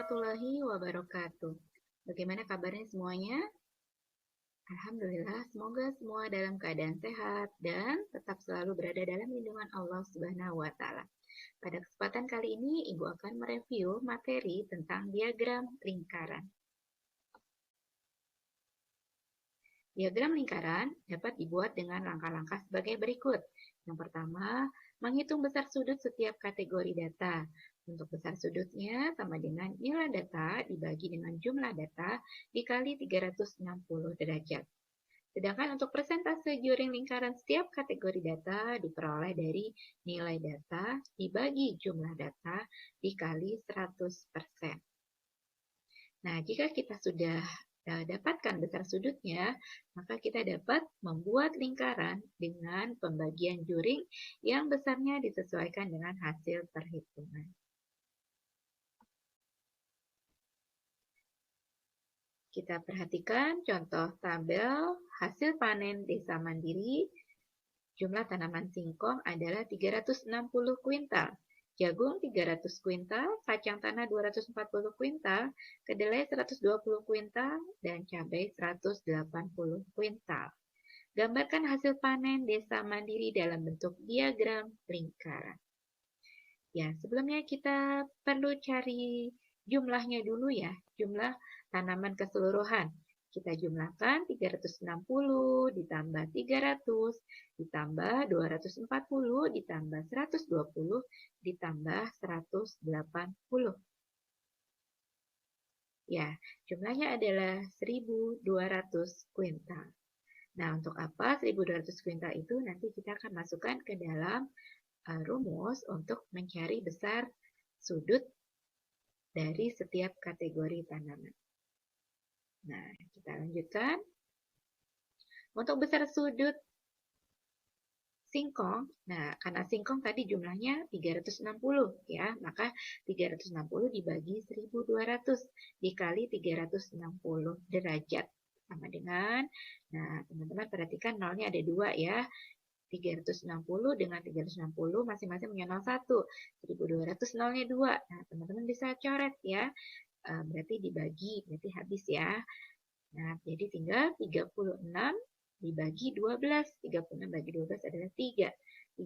warahmatullahi wabarakatuh. Bagaimana kabarnya semuanya? Alhamdulillah, semoga semua dalam keadaan sehat dan tetap selalu berada dalam lindungan Allah Subhanahu wa Ta'ala. Pada kesempatan kali ini, Ibu akan mereview materi tentang diagram lingkaran. Diagram lingkaran dapat dibuat dengan langkah-langkah sebagai berikut. Yang pertama, menghitung besar sudut setiap kategori data. Untuk besar sudutnya sama dengan nilai data dibagi dengan jumlah data dikali 360 derajat. Sedangkan untuk persentase juring lingkaran setiap kategori data diperoleh dari nilai data dibagi jumlah data dikali 100%. Nah, jika kita sudah dapatkan besar sudutnya, maka kita dapat membuat lingkaran dengan pembagian juring yang besarnya disesuaikan dengan hasil perhitungan. Kita perhatikan contoh tabel hasil panen desa mandiri. Jumlah tanaman singkong adalah 360 kuintal, jagung 300 kuintal, kacang tanah 240 kuintal, kedelai 120 kuintal, dan cabai 180 kuintal. Gambarkan hasil panen desa mandiri dalam bentuk diagram lingkaran. Ya, sebelumnya kita perlu cari jumlahnya dulu ya, jumlah tanaman keseluruhan. Kita jumlahkan 360 ditambah 300 ditambah 240 ditambah 120 ditambah 180. Ya, jumlahnya adalah 1.200 kuintal. Nah, untuk apa 1.200 kuintal itu nanti kita akan masukkan ke dalam rumus untuk mencari besar sudut dari setiap kategori tanaman. Nah, kita lanjutkan. Untuk besar sudut singkong, nah karena singkong tadi jumlahnya 360 ya, maka 360 dibagi 1.200 dikali 360 derajat sama dengan, nah teman-teman perhatikan nolnya ada 2 ya, 360 dengan 360 masing-masing punya 0, 1. 1.200 nolnya 2. Nah, teman-teman bisa coret ya. Berarti dibagi, berarti habis ya. Nah, jadi tinggal 36 dibagi 12. 36 bagi 12 adalah 3.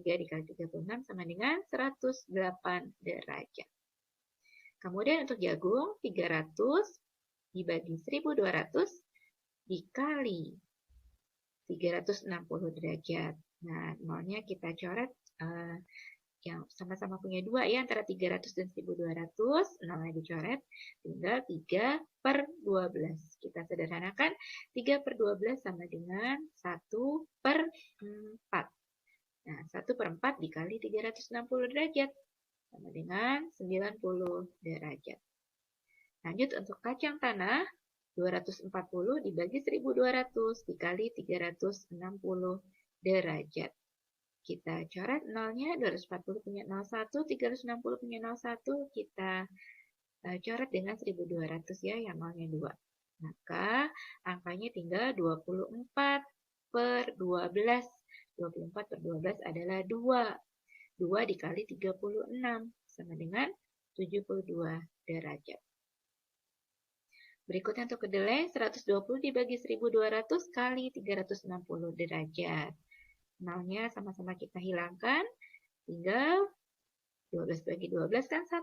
3 dikali 36 sama dengan 108 derajat. Kemudian untuk jagung, 300 dibagi 1.200 dikali 360 derajat. Nah, nolnya kita coret yang sama-sama punya 2 ya, antara 300 dan 1.200, nolnya dicoret, tinggal 3 per 12. Kita sederhanakan, 3 per 12 sama dengan 1 per 4. Nah, 1 per 4 dikali 360 derajat, sama dengan 90 derajat. Lanjut untuk kacang tanah, 240 dibagi 1.200 dikali 360 derajat. Kita coret nolnya, 240 punya 01, 360 punya 01, kita coret dengan 1.200 ya, yang nolnya 2. Maka angkanya tinggal 24 per 12. 24 per 12 adalah 2. 2 dikali 36 sama dengan 72 derajat. Berikutnya untuk kedelai, 120 dibagi 1.200 kali 360 derajat. Nolnya sama-sama kita hilangkan, tinggal 12 bagi 12 kan 1.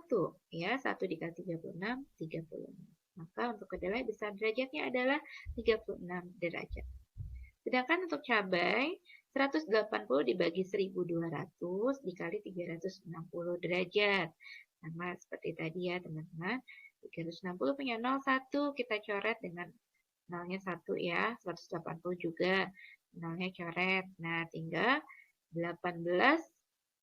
Ya, 1 dikali 36, 36. Maka untuk kedelai besar derajatnya adalah 36 derajat. Sedangkan untuk cabai, 180 dibagi 1.200 dikali 360 derajat. Sama seperti tadi ya teman-teman. 360 punya 0, 1, kita coret dengan nolnya 1 ya. 180 juga. Nolnya coret. Nah, tinggal 18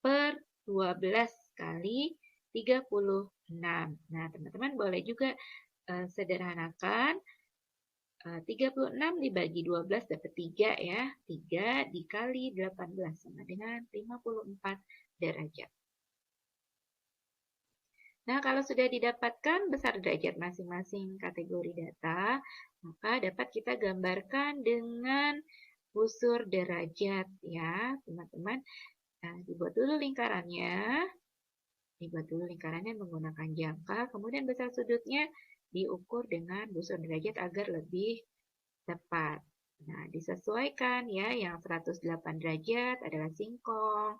per 12 kali 36. Nah, teman-teman boleh juga sederhanakan. 36 dibagi 12 dapat 3 ya. 3 dikali 18 sama dengan 54 derajat. Nah, kalau sudah didapatkan besar derajat masing-masing kategori data, maka dapat kita gambarkan dengan busur derajat ya, teman-teman. Nah, dibuat dulu lingkarannya. Dibuat dulu lingkarannya menggunakan jangka, kemudian besar sudutnya diukur dengan busur derajat agar lebih tepat. Nah, disesuaikan ya, yang 108 derajat adalah singkong,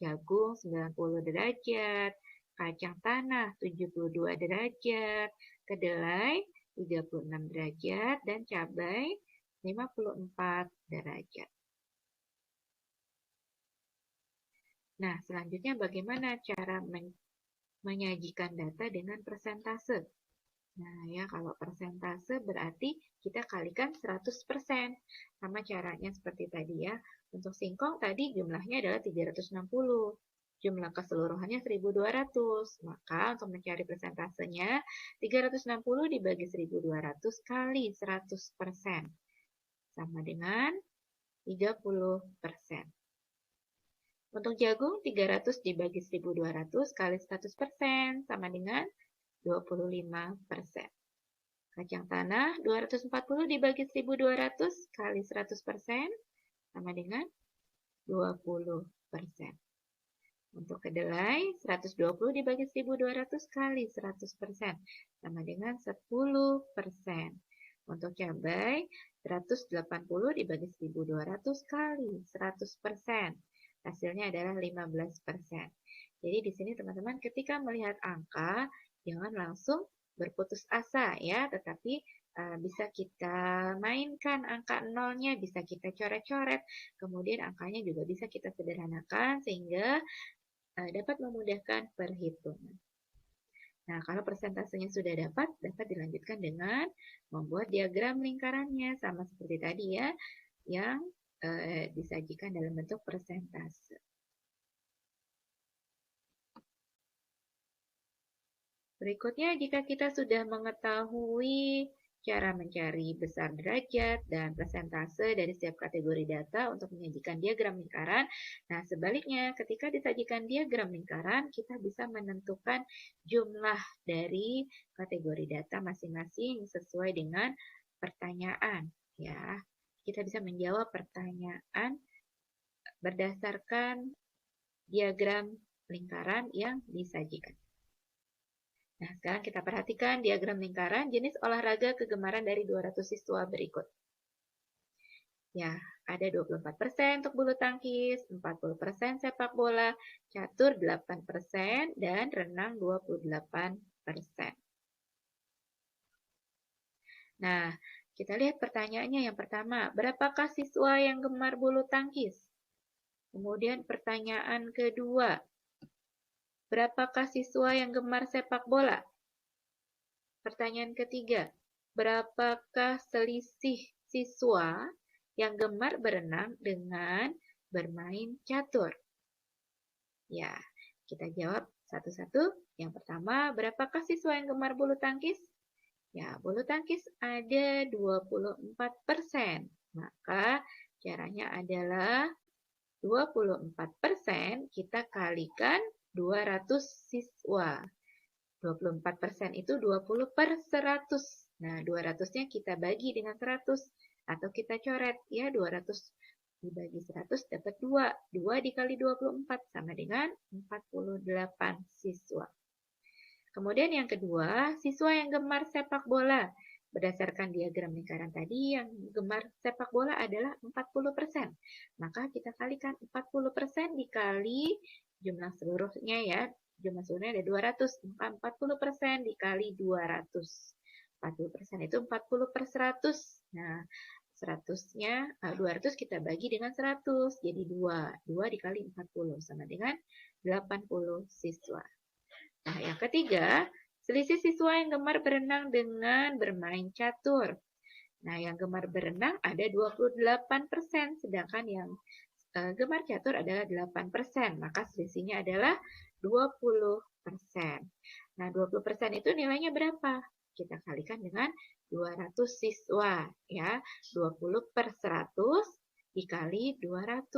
jagung 90 derajat, kacang tanah 72 derajat, kedelai 36 derajat, dan cabai 54 derajat. Nah, selanjutnya bagaimana cara menyajikan data dengan persentase? Nah, ya kalau persentase berarti kita kalikan 100%. Sama caranya seperti tadi ya. Untuk singkong tadi jumlahnya adalah 360. Jumlah keseluruhannya 1200. Maka untuk mencari persentasenya, 360 dibagi 1200 kali 100%. Sama dengan 30%. Untuk jagung, 300 dibagi 1200 kali 100% sama dengan 25%. Kacang tanah 240 dibagi 1200 kali 100% sama dengan 20%. Untuk kedelai 120 dibagi 1200 kali 100% sama dengan 10%. Untuk cabai 180 dibagi 1200 kali 100%. Hasilnya adalah 15%. Jadi di sini teman-teman ketika melihat angka jangan langsung berputus asa ya, tetapi bisa kita mainkan angka nolnya, bisa kita coret-coret, kemudian angkanya juga bisa kita sederhanakan sehingga dapat memudahkan perhitungan. Nah, kalau persentasenya sudah dapat dilanjutkan dengan membuat diagram lingkarannya, sama seperti tadi ya, yang disajikan dalam bentuk persentase. Berikutnya, jika kita sudah mengetahui cara mencari besar derajat dan persentase dari setiap kategori data untuk menyajikan diagram lingkaran. Nah, sebaliknya, ketika disajikan diagram lingkaran, kita bisa menentukan jumlah dari kategori data masing-masing sesuai dengan pertanyaan. Ya, kita bisa menjawab pertanyaan berdasarkan diagram lingkaran yang disajikan. Nah, sekarang kita perhatikan diagram lingkaran jenis olahraga kegemaran dari 200 siswa berikut. Ya, ada 24% untuk bulu tangkis, 40% sepak bola, catur 8%, dan renang 28%. Nah, kita lihat pertanyaannya yang pertama, berapakah siswa yang gemar bulu tangkis? Kemudian pertanyaan kedua, berapakah siswa yang gemar sepak bola? Pertanyaan ketiga, berapakah selisih siswa yang gemar berenang dengan bermain catur? Ya, kita jawab satu-satu. Yang pertama, berapakah siswa yang gemar bulu tangkis? Ya, bulu tangkis ada 24%. Maka caranya adalah 24% kita kalikan 200 siswa. 24% itu 20 per 100. Nah, 200-nya kita bagi dengan 100 atau kita coret ya, 200 dibagi 100 dapat 2. 2 dikali 24 sama dengan 48 siswa. Kemudian yang kedua, siswa yang gemar sepak bola. Berdasarkan diagram lingkaran tadi, yang gemar sepak bola adalah 40%. Maka kita kalikan 40% dikali jumlah seluruhnya ya. Jumlah seluruhnya ada 200. Maka 40% dikali 200. 40% itu 40 per 100. Nah, 200 kita bagi dengan 100. Jadi 2. 2 dikali 40 sama dengan 80 siswa. Nah, yang ketiga, selisih siswa yang gemar berenang dengan bermain catur. Nah, yang gemar berenang ada 28%, sedangkan yang gemar catur adalah 8%. Maka selisihnya adalah 20%. Nah, 20% itu nilainya berapa? Kita kalikan dengan 200 siswa. Ya, 20 per 100 dikali 200.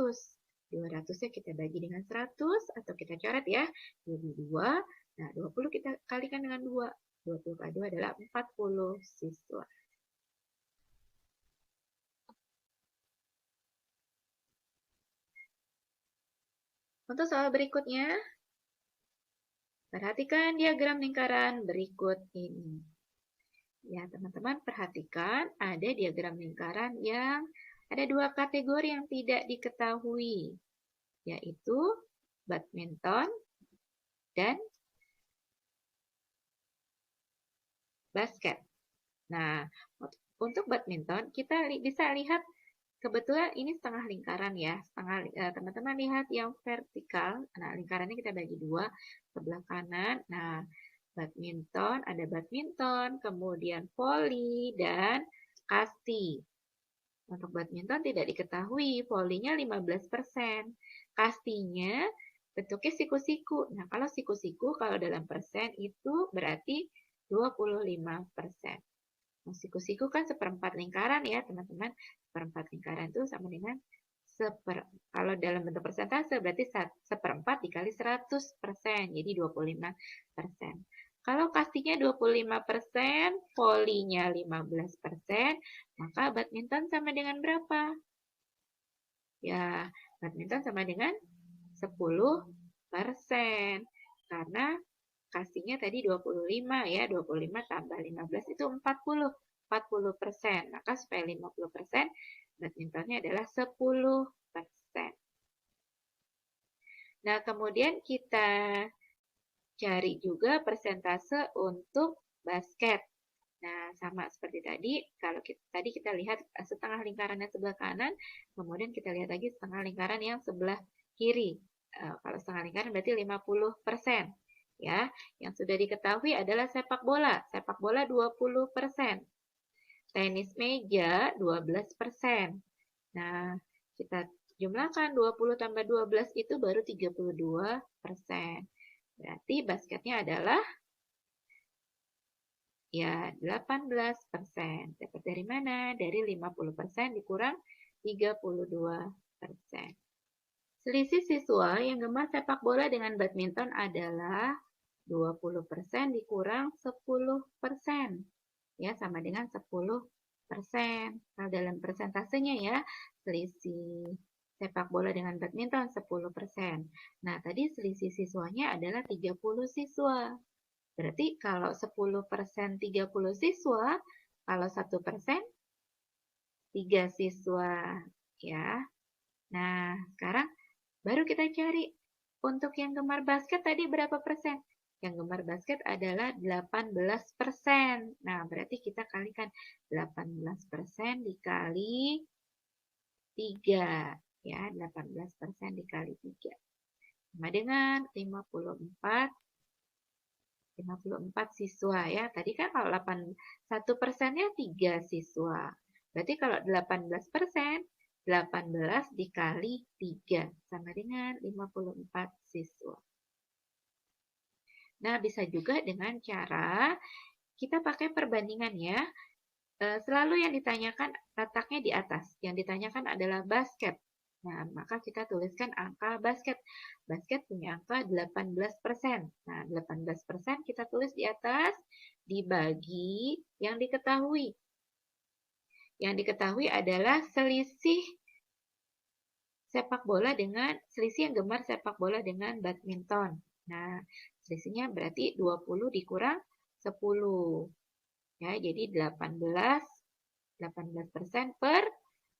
200-nya kita bagi dengan 100 atau kita coret ya. Jadi 2. Nah, 20 kita kalikan dengan 2. 20 kali 2 adalah 40 siswa. Untuk soal berikutnya, Perhatikan diagram lingkaran berikut ini. Ya, teman-teman perhatikan ada diagram lingkaran yang ada dua kategori yang tidak diketahui, yaitu badminton dan basket. Nah, untuk badminton kita bisa lihat kebetulan ini setengah lingkaran ya. Teman-teman lihat yang vertikal. Nah, lingkarannya kita bagi dua, sebelah kanan. Nah, badminton, ada badminton, kemudian voli dan kasti. Untuk badminton tidak diketahui, volinya 15%. Kastinya bentuknya siku-siku. Nah, kalau siku-siku kalau dalam persen itu berarti 25%. Nah, siku-siku kan seperempat lingkaran ya, teman-teman. Seperempat lingkaran itu sama dengan kalau dalam bentuk persentase berarti seperempat dikali 100%, jadi 25%. Kalau kastinya 25%, volinya 15%, maka badminton sama dengan berapa? Ya, badminton sama dengan 10%. Karena kastinya tadi 25 ya, 25 tambah 15 itu 40%. Maka supaya 50%, badmintonnya adalah 10%. Nah, kemudian kita cari juga persentase untuk basket. Nah, sama seperti tadi, kalau tadi kita lihat setengah lingkaran yang sebelah kanan, kemudian kita lihat lagi setengah lingkaran yang sebelah kiri. Kalau setengah lingkaran berarti 50%. Ya, yang sudah diketahui adalah sepak bola. Sepak bola 20%. Tenis meja 12%. Nah, kita jumlahkan 20 tambah 12 itu baru 32%. Berarti basketnya adalah ya 18%. Dapat dari mana? Dari 50% dikurang 32%. Selisih siswa yang gemar sepak bola dengan badminton adalah 20% dikurang 10%. Ya, sama dengan 10%. Kalau dalam persentasenya ya, selisih sepak bola dengan badminton 10%. Nah, tadi selisih siswanya adalah 30 siswa. Berarti kalau 10% 30 siswa, kalau 1% 3 siswa. Ya. Nah, sekarang baru kita cari untuk yang gemar basket tadi berapa persen? Yang gemar basket adalah 18%. Nah, berarti kita kalikan 18% dikali 3. Ya, 18% dikali 3. Sama dengan 54 siswa ya. Tadi kan kalau 1%-nya 3 siswa. Berarti kalau 18%, 18 dikali 3 sama dengan 54 siswa. Nah, bisa juga dengan cara kita pakai perbandingan ya. Selalu yang ditanyakan letaknya di atas. Yang ditanyakan adalah basket. Nah, maka kita tuliskan angka basket. Basket punya angka 18%. Nah, 18% kita tulis di atas dibagi yang diketahui. Yang diketahui adalah selisih selisih yang gemar sepak bola dengan badminton. Nah, selisihnya berarti 20 dikurang 10. Ya, jadi 18% per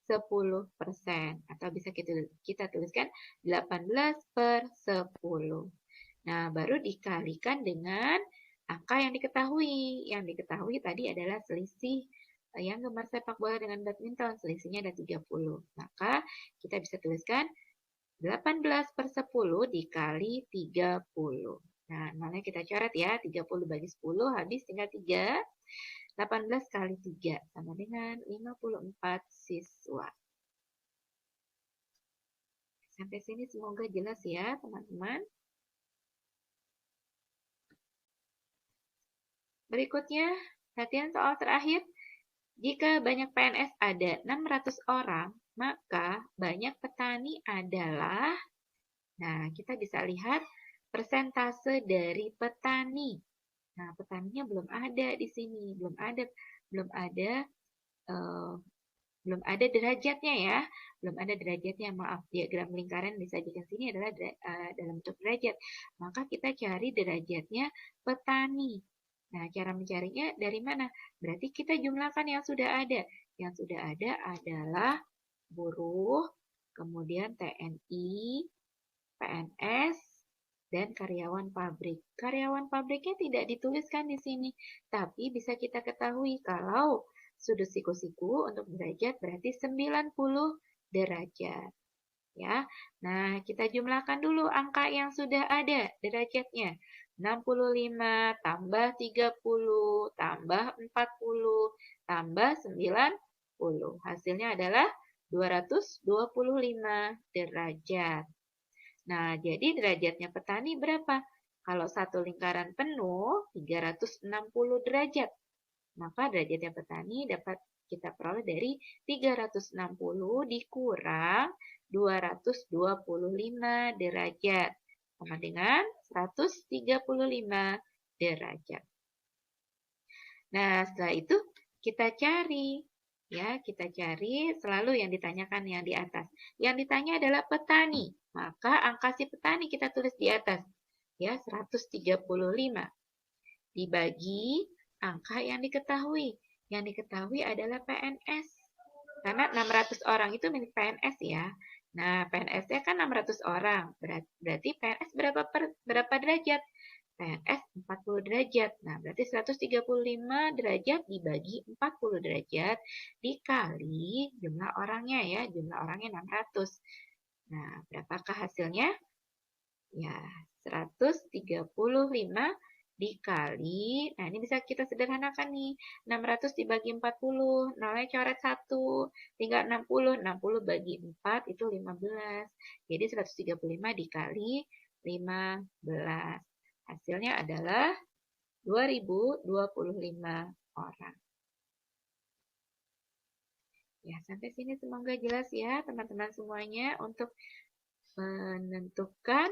10%. Atau bisa kita tuliskan 18 per 10. Nah, baru dikalikan dengan angka yang diketahui. Yang diketahui tadi adalah selisih yang gemar sepak bola dengan badminton. Selisihnya ada 30. Maka kita bisa tuliskan 18 per 10 dikali 30. Nah, nolnya kita coret ya. 30 bagi 10 habis tinggal 3. 18 kali 3 sama dengan 54 siswa. Sampai sini semoga jelas ya, teman-teman. Berikutnya, latihan soal terakhir. Jika banyak PNS ada 600 orang, maka banyak petani adalah, nah kita bisa lihat persentase dari petani. Nah, petaninya belum ada di sini, belum ada belum ada derajatnya ya, belum ada derajatnya, maaf, diagram lingkaran disajikan sini adalah dalam bentuk derajat, maka kita cari derajatnya petani. Nah, cara mencarinya dari mana? Berarti kita jumlahkan yang sudah ada. Yang sudah ada adalah buruh, kemudian TNI, PNS, dan karyawan pabrik. Karyawan pabriknya tidak dituliskan di sini, tapi bisa kita ketahui kalau sudut siku-siku untuk derajat berarti 90 derajat. Ya. Nah, kita jumlahkan dulu angka yang sudah ada derajatnya. 65 tambah 30 tambah 40 tambah 90. Hasilnya adalah 225 derajat. Nah, jadi derajatnya petani berapa? Kalau satu lingkaran penuh, 360 derajat. Maka derajatnya petani dapat kita peroleh dari 360 dikurang 225 derajat. Sama dengan 135 derajat. Nah, setelah itu kita cari. Ya, kita cari selalu yang ditanyakan yang di atas. Yang ditanya adalah petani. Maka angka si petani kita tulis di atas. Ya, 135. Dibagi angka yang diketahui. Yang diketahui adalah PNS. Karena 600 orang itu milik PNS ya. Nah, PNS-nya kan 600 orang. Berarti PNS berapa derajat? PNS 40 derajat. Nah, berarti 135 derajat dibagi 40 derajat dikali jumlah orangnya ya. Jumlah orangnya 600. Nah, berapakah hasilnya? Ya, 135 dikali, nah ini bisa kita sederhanakan nih, 600 dibagi 40, nolnya coret 1, tinggal 60, 60 bagi 4 itu 15, jadi 135 dikali 15, hasilnya adalah 2025 orang. Ya, sampai sini semoga jelas ya teman-teman semuanya untuk menentukan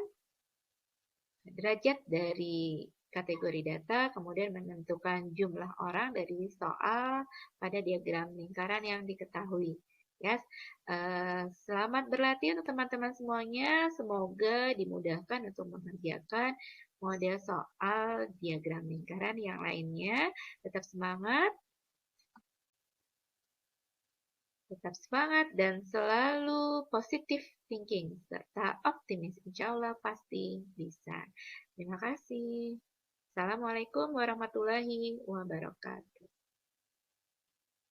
derajat dari kategori data, kemudian menentukan jumlah orang dari soal pada diagram lingkaran yang diketahui. Ya, selamat berlatih untuk teman-teman semuanya. Semoga dimudahkan untuk mengerjakan model soal diagram lingkaran yang lainnya. Tetap semangat. Tetap semangat dan selalu positive thinking serta optimis. Insya Allah pasti bisa. Terima kasih. Assalamualaikum warahmatullahi wabarakatuh.